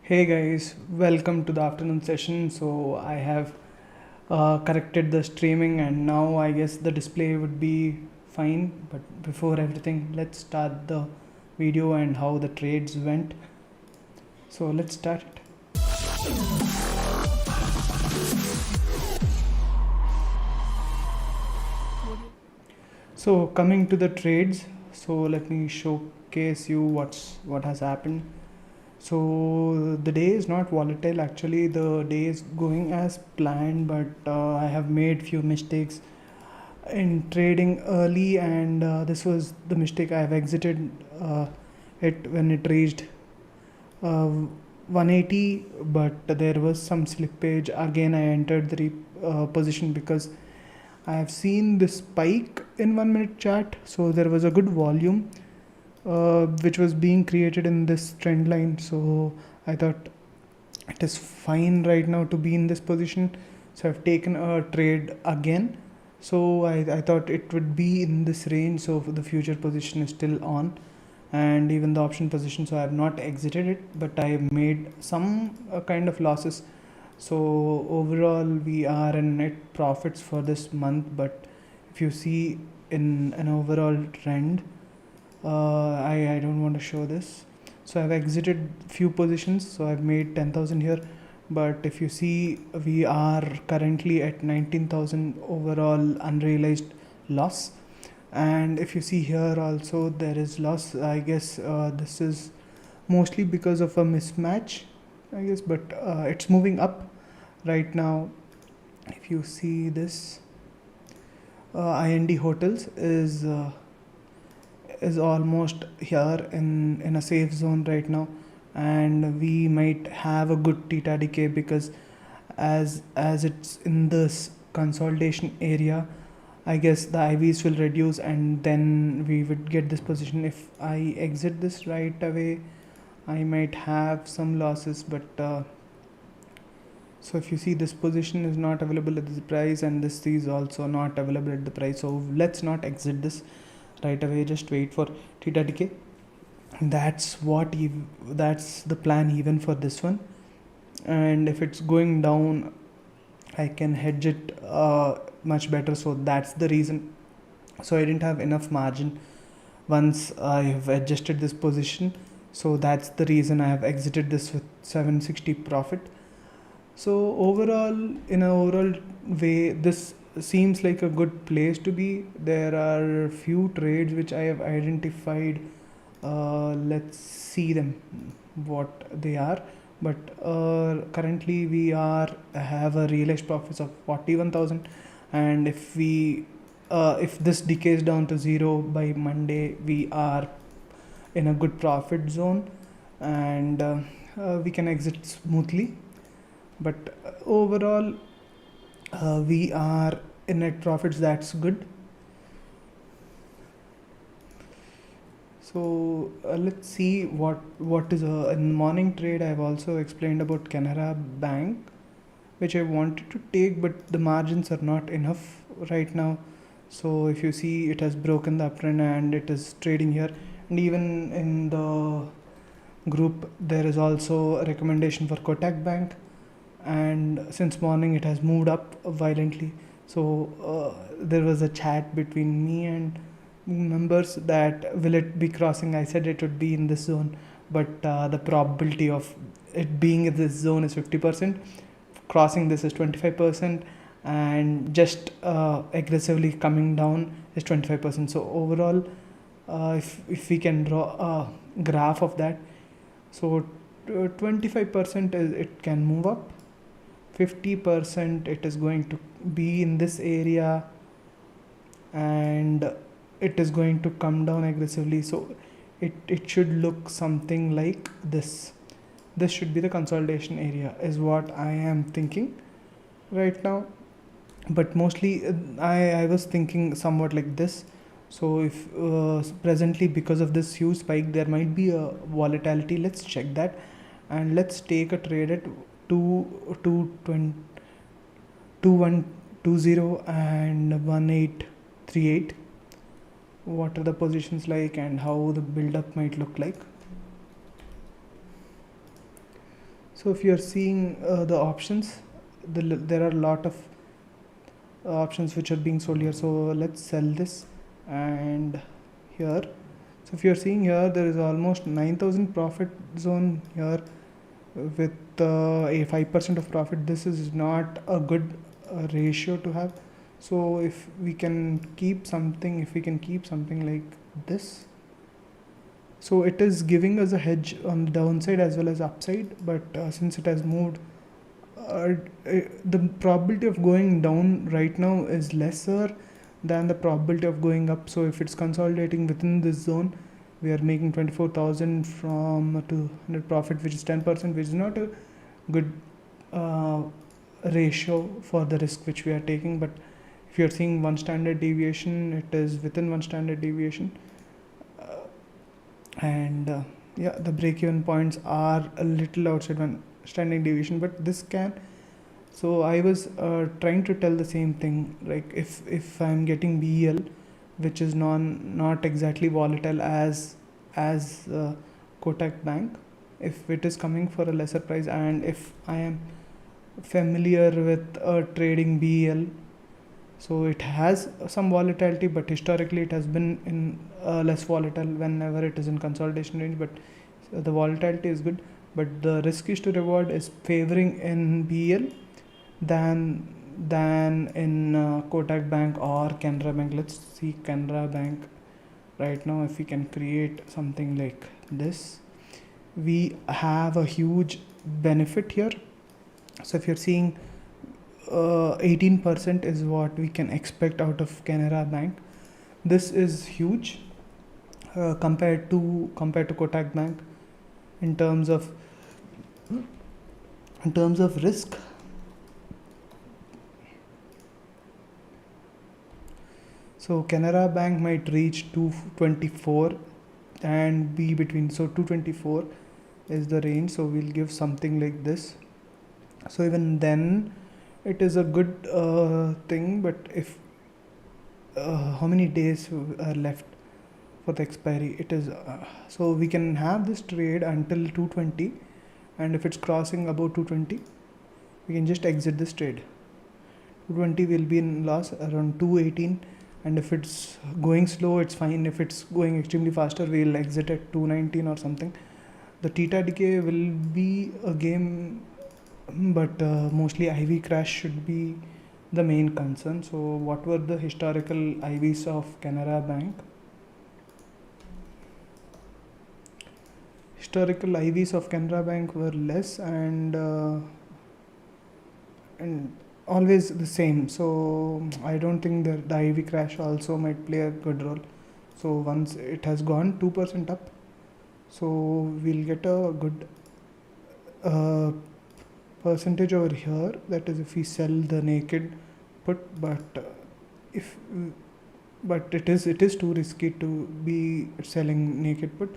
Hey guys, welcome to the afternoon session. So I have corrected the streaming and now I guess the display would be fine. But before everything, let's start the video and how the trades went. So let's start it. So coming to the trades, so let me showcase you what has happened. So the day is not volatile, actually the day is going as planned, but I have made few mistakes in trading early, and this was the mistake. I have exited it when it reached 180, but there was some slippage. Again, I entered the position because I have seen this spike in 1 minute chart, so there was a good volume which was being created in this trend line. So I thought it is fine right now to be in this position, so I've taken a trade again. So I thought it would be in this range, so the future position is still on, and even the option position, so I have not exited it, but I have made some kind of losses. So overall we are in net profits for this month, but if you see in an overall trend, I don't want to show this. So I've exited few positions, so I've made 10,000 here, but if you see we are currently at 19,000 overall unrealized loss. And if you see here also there is loss. I guess this is mostly because of a mismatch, I guess, but it's moving up right now. If you see this, IND hotels is almost here in a safe zone right now, and we might have a good theta decay because as it's in this consolidation area, I guess the IVs will reduce and then we would get this position. If I exit this right away, I might have some losses, but so if you see, this position is not available at this price and this is also not available at the price, so let's not exit this right away, just wait for theta decay. That's the plan even for this one. And if it's going down, I can hedge it much better, so that's the reason. So I didn't have enough margin once I have adjusted this position, so that's the reason I have exited this with 760 profit. So overall, in an overall way, this seems like a good place to be. There are few trades which I have identified. Let's see them, what they are. But currently we have a realized profits of 41,000, and if this decays down to zero by Monday, we are in a good profit zone, and we can exit smoothly. But overall, we are in net profits. That's good. So let's see what is in morning trade. I've also explained about Canara Bank, which I wanted to take, but the margins are not enough right now. So if you see, it has broken the uptrend and it is trading here. And even in the group, there is also a recommendation for Kotak Bank, and since morning it has moved up violently. So there was a chat between me and members that will it be crossing. I said it would be in this zone, but the probability of it being in this zone is 50%, crossing this is 25%, and just aggressively coming down is 25%. So overall, if we can draw a graph of that, so 25% is it can move up, 50% it is going to be in this area, and it is going to come down aggressively. So it should look something like this. This should be the consolidation area, is what I am thinking right now. But mostly I was thinking somewhat like this. So if presently, because of this huge spike, there might be a volatility. Let's check that, and let's take a trade at 2120 and 1838. What are the positions like and how the build up might look like. So if you're seeing the options, there are a lot of options which are being sold here. So let's sell this, and here, so if you're seeing here, there is almost 9,000 profit zone here with a 5% of profit. This is not a good ratio to have. So if we can keep something, like this, so it is giving us a hedge on the downside as well as upside, but since it has moved, the probability of going down right now is lesser than the probability of going up. So if it's consolidating within this zone, we are making 24,000 from 200 profit, which is 10%, which is not a good ratio for the risk which we are taking. But if you're seeing one standard deviation, it is within one standard deviation, and yeah, the break-even points are a little outside one standing deviation, but this can. So I was trying to tell the same thing, like if I'm getting BEL, which is not exactly volatile as Kotak Bank, if it is coming for a lesser price, and if I am familiar with trading BEL, so it has some volatility, but historically it has been in less volatile whenever it is in consolidation range, but the volatility is good, but the risk is to reward is favoring in BEL than in Kotak Bank or Canara Bank. Let's see Canara Bank right now. If we can create something like this, we have a huge benefit here. So if you're seeing 18% is what we can expect out of Canara Bank. This is huge compared to Kotak Bank in terms of risk. So Canara Bank might reach 224 and be between, so 224 is the range, so we'll give something like this. So even then it is a good thing, but if how many days are left for the expiry, it is so we can have this trade until 220, and if it's crossing above 220, we can just exit this trade. 220 will be in loss around 218, and if it's going slow, it's fine. If it's going extremely faster, we'll exit at 219 or something. The theta decay will be a game, but mostly IV crash should be the main concern. So what were the historical IVs of Canara Bank? Historical IVs of Canara Bank were less and always the same. So I don't think the IV crash also might play a good role. So once it has gone 2% up, so we'll get a good percentage over here. That is if we sell the naked put, but it is too risky to be selling naked put.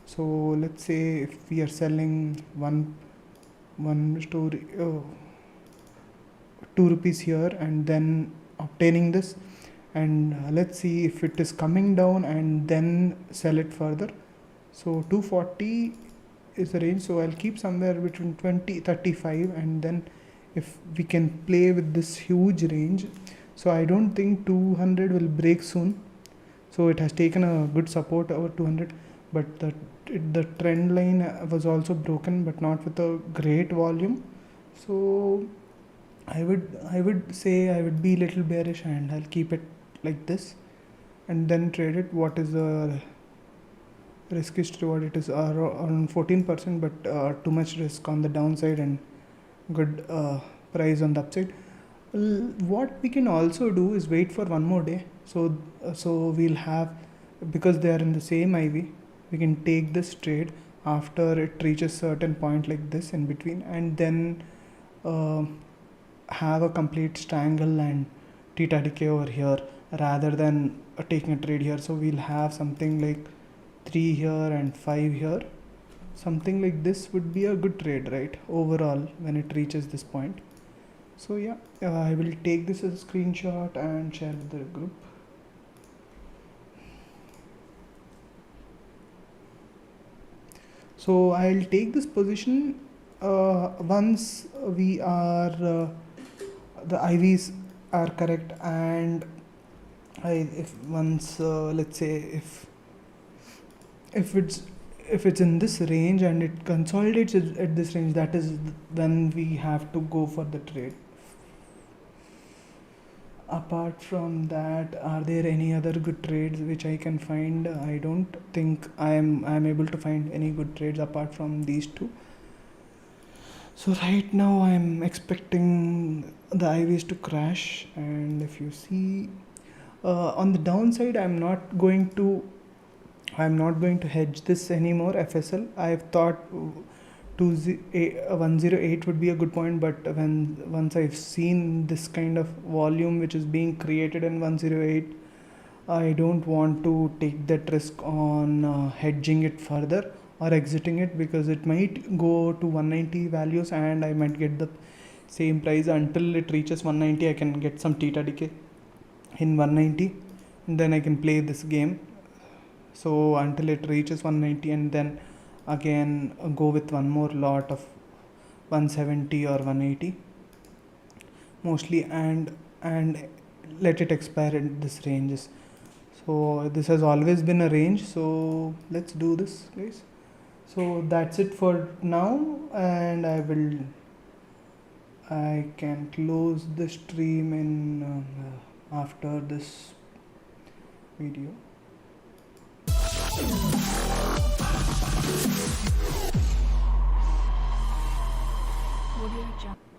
So let's say if we are selling one story 2 rupees here and then obtaining this, and let's see if it is coming down and then sell it further. So 240 is the range, so I'll keep somewhere between 20-35, and then if we can play with this huge range. So I don't think 200 will break soon, so it has taken a good support over 200, but the trend line was also broken, but not with a great volume. So I would say I would be a little bearish, and I'll keep it like this and then trade it. What is the risk is to reward? It is around 14%, but too much risk on the downside and good price on the upside. What we can also do is wait for one more day. So we'll have, because they are in the same IV, we can take this trade after it reaches certain point like this in between, and then have a complete strangle and theta decay over here rather than taking a trade here. So we'll have something like 3 here and 5 here. Something like this would be a good trade, right, overall when it reaches this point. So yeah, I will take this as a screenshot and share with the group. So I'll take this position once we are the IVs are correct, and if once let's say if it's in this range and it consolidates at this range, that is when we have to go for the trade. Apart from that, are there any other good trades which I can find? I don't think I'm able to find any good trades apart from these two. So right now I'm expecting the IVs to crash, and if you see on the downside, I'm not going to hedge this anymore. FSL, I've thought 108 would be a good point, but once I've seen this kind of volume which is being created in 108, I don't want to take that risk on hedging it further or exiting it, because it might go to 190 values and I might get the same price. Until it reaches 190, I can get some theta decay in 190, and then I can play this game. So until it reaches 190, and then again go with one more lot of 170 or 180 mostly, and let it expire in this ranges. So this has always been a range, so let's do this, guys. So that's it for now, and I can close the stream in after this video. Audio Jungle.